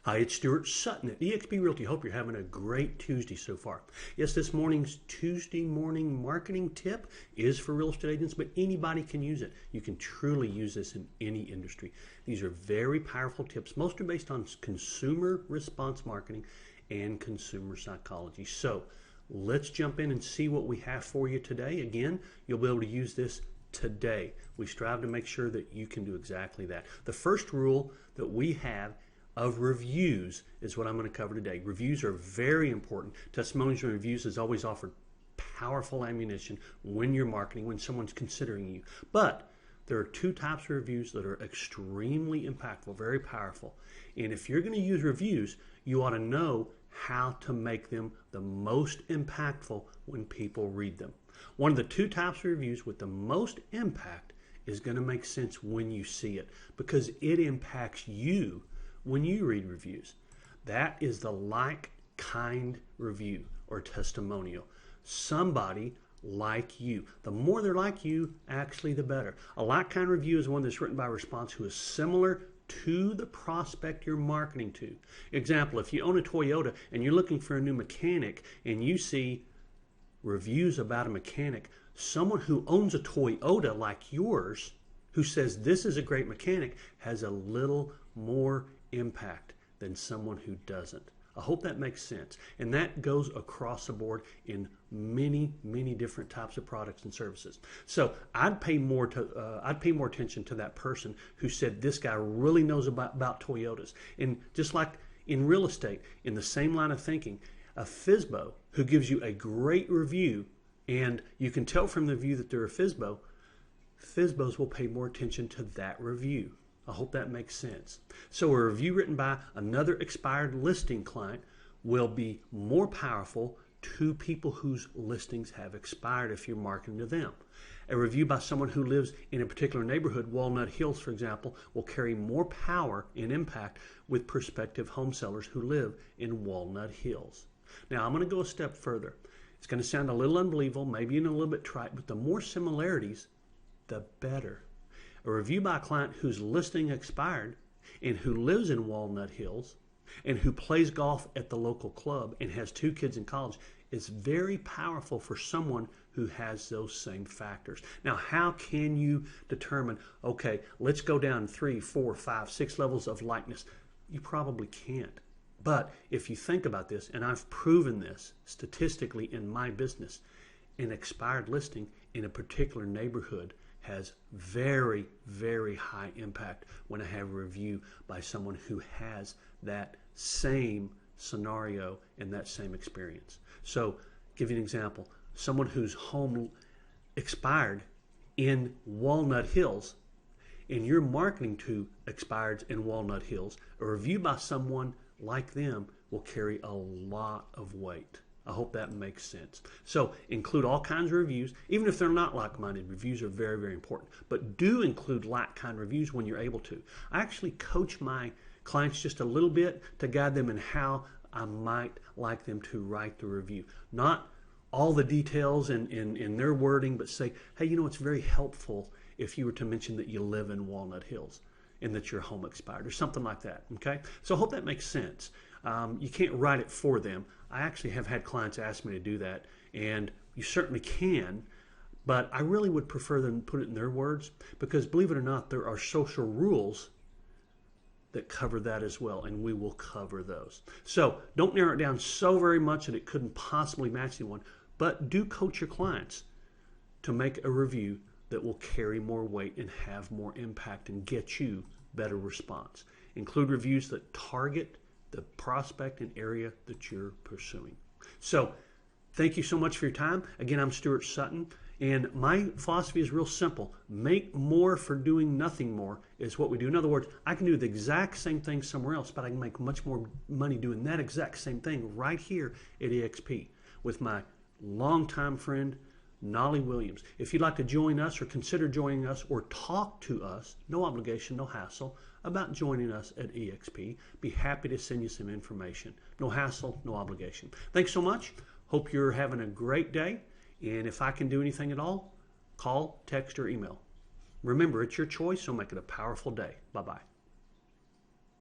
Hi, it's Stuart Sutton at EXP Realty. Hope you're having a great Tuesday so far. Yes, this morning's Tuesday morning marketing tip is for real estate agents, but anybody can use it. You can truly use this in any industry. These are very powerful tips. Most are based on consumer response marketing and consumer psychology. So let's jump in and see what we have for you today. Again, you'll be able to use this today. We strive to make sure that you can do exactly that. The first rule that we have of reviews is what I'm going to cover today. Reviews are very important. Testimonials and reviews is always offered powerful ammunition when you're marketing, when someone's considering you. But there are two types of reviews that are extremely impactful, very powerful. And if you're going to use reviews, you ought to know how to make them the most impactful when people read them. One of the two types of reviews with the most impact is going to make sense when you see it, because it impacts you when you read reviews. That is the like-kind review or testimonial. Somebody like you. The more they're like you, actually the better. A like-kind review is one that's written by a response who is similar to the prospect you're marketing to. Example, if you own a Toyota and you're looking for a new mechanic and you see reviews about a mechanic, someone who owns a Toyota like yours, who says this is a great mechanic, has a little more impact than someone who doesn't. I hope that makes sense. And that goes across the board in many, many different types of products and services. So I'd pay more attention to that person who said this guy really knows about Toyotas. And just like in real estate, in the same line of thinking, a FSBO who gives you a great review, and you can tell from the review that they're a FSBO, FSBOs will pay more attention to that review. I hope that makes sense. So a review written by another expired listing client will be more powerful to people whose listings have expired if you're marketing to them. A review by someone who lives in a particular neighborhood, Walnut Hills, for example, will carry more power and impact with prospective home sellers who live in Walnut Hills. Now, I'm going to go a step further. It's going to sound a little unbelievable, maybe even a little bit trite, but the more similarities, the better. A review by a client whose listing expired and who lives in Walnut Hills and who plays golf at the local club and has 2 kids in college is very powerful for someone who has those same factors. Now, how can you determine, okay, let's go down 3, 4, 5, 6 levels of likeness? You probably can't. But if you think about this, and I've proven this statistically in my business, an expired listing in a particular neighborhood has very, very high impact when I have a review by someone who has that same scenario and that same experience. So, give you an example. Someone whose home expired in Walnut Hills and you're marketing to expireds in Walnut Hills, a review by someone like them will carry a lot of weight. I hope that makes sense. So include all kinds of reviews, even if they're not like-minded. Reviews are very, very important. But do include like-kind reviews when you're able to. I actually coach my clients just a little bit to guide them in how I might like them to write the review. Not all the details in their wording, but say, hey, you know, it's very helpful if you were to mention that you live in Walnut Hills and that your home expired or something like that, okay? So I hope that makes sense. You can't write it for them. I actually have had clients ask me to do that, and you certainly can, but I really would prefer them put it in their words because, believe it or not, there are social rules that cover that as well, and we will cover those. So don't narrow it down so very much that it couldn't possibly match anyone, but do coach your clients to make a review that will carry more weight and have more impact and get you better response. Include reviews that target the prospect and area that you're pursuing. So thank you so much for your time. Again, I'm Stuart Sutton, and my philosophy is real simple. Make more for doing nothing more is what we do. In other words, I can do the exact same thing somewhere else, but I can make much more money doing that exact same thing right here at EXP with my longtime friend, Nolly Williams. If you'd like to join us or consider joining us or talk to us, no obligation, no hassle, about joining us at EXP, be happy to send you some information. No hassle, no obligation. Thanks so much. Hope you're having a great day. And if I can do anything at all, call, text, or email. Remember, it's your choice, so make it a powerful day. Bye-bye.